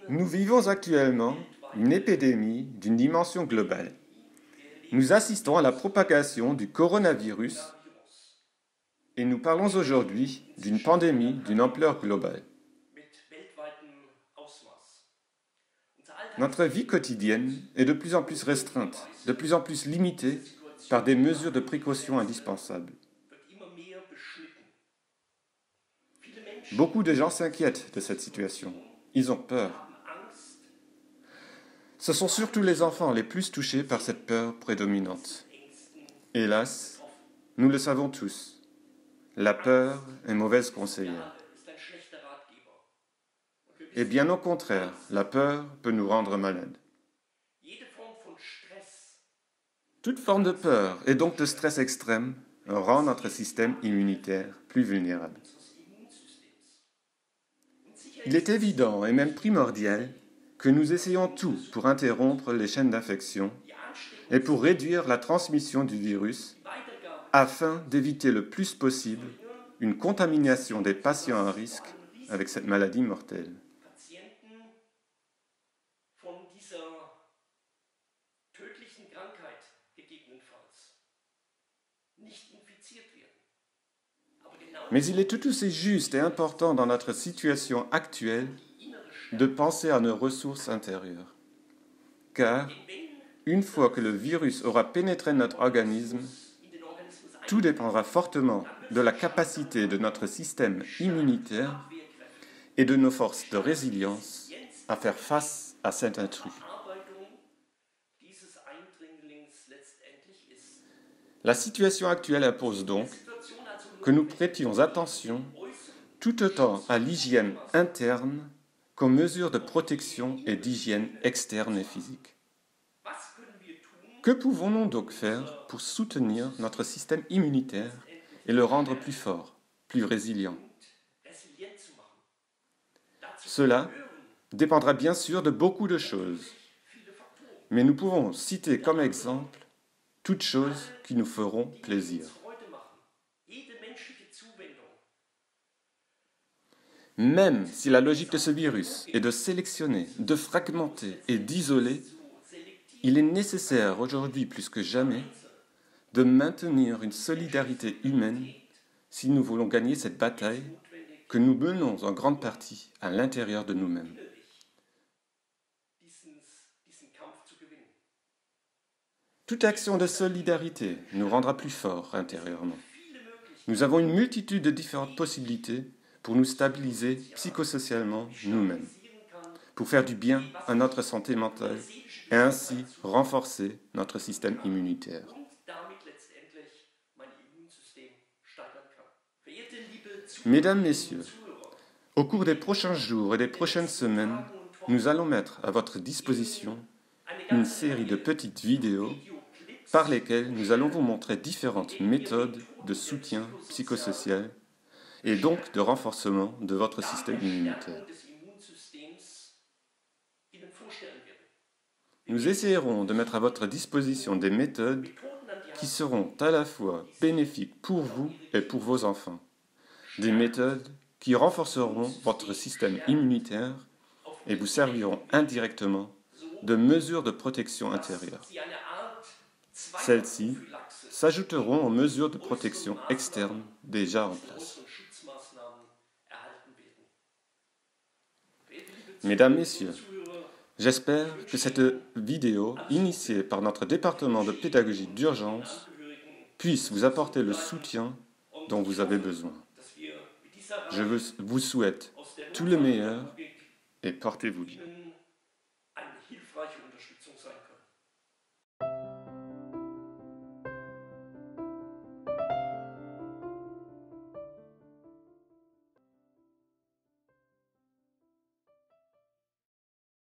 Nous vivons actuellement une épidémie d'une dimension globale. Nous assistons à la propagation du coronavirus et nous parlons aujourd'hui d'une pandémie d'une ampleur globale. Notre vie quotidienne est de plus en plus restreinte, de plus en plus limitée par des mesures de précaution indispensables. Beaucoup de gens s'inquiètent de cette situation. Ils ont peur. Ce sont surtout les enfants les plus touchés par cette peur prédominante. Hélas, nous le savons tous, la peur est mauvaise conseillère. Et bien au contraire, la peur peut nous rendre malades. Toute forme de peur et donc de stress extrême rend notre système immunitaire plus vulnérable. Il est évident et même primordial que nous essayons tout pour interrompre les chaînes d'infection et pour réduire la transmission du virus afin d'éviter le plus possible une contamination des patients à risque avec cette maladie mortelle. Mais il est tout aussi juste et important dans notre situation actuelle de penser à nos ressources intérieures. Car, une fois que le virus aura pénétré notre organisme, tout dépendra fortement de la capacité de notre système immunitaire et de nos forces de résilience à faire face à cet intrus. La situation actuelle impose donc que nous prêtions attention tout autant à l'hygiène interne qu'aux mesures de protection et d'hygiène externe et physique. Que pouvons-nous donc faire pour soutenir notre système immunitaire et le rendre plus fort, plus résilient? Cela dépendra bien sûr de beaucoup de choses, mais nous pouvons citer comme exemple toutes choses qui nous feront plaisir. Même si la logique de ce virus est de sélectionner, de fragmenter et d'isoler, il est nécessaire aujourd'hui plus que jamais de maintenir une solidarité humaine si nous voulons gagner cette bataille que nous menons en grande partie à l'intérieur de nous-mêmes. Toute action de solidarité nous rendra plus forts intérieurement. Nous avons une multitude de différentes possibilités pour nous stabiliser psychosocialement nous-mêmes, pour faire du bien à notre santé mentale et ainsi renforcer notre système immunitaire. Mesdames, Messieurs, au cours des prochains jours et des prochaines semaines, nous allons mettre à votre disposition une série de petites vidéos par lesquelles nous allons vous montrer différentes méthodes de soutien psychosocial et donc de renforcement de votre système immunitaire. Nous essayerons de mettre à votre disposition des méthodes qui seront à la fois bénéfiques pour vous et pour vos enfants. Des méthodes qui renforceront votre système immunitaire et vous serviront indirectement de mesures de protection intérieure. Celles-ci s'ajouteront aux mesures de protection externe déjà en place. Mesdames, Messieurs, j'espère que cette vidéo, initiée par notre département de pédagogie d'urgence, puisse vous apporter le soutien dont vous avez besoin. Je vous souhaite tout le meilleur et portez-vous bien.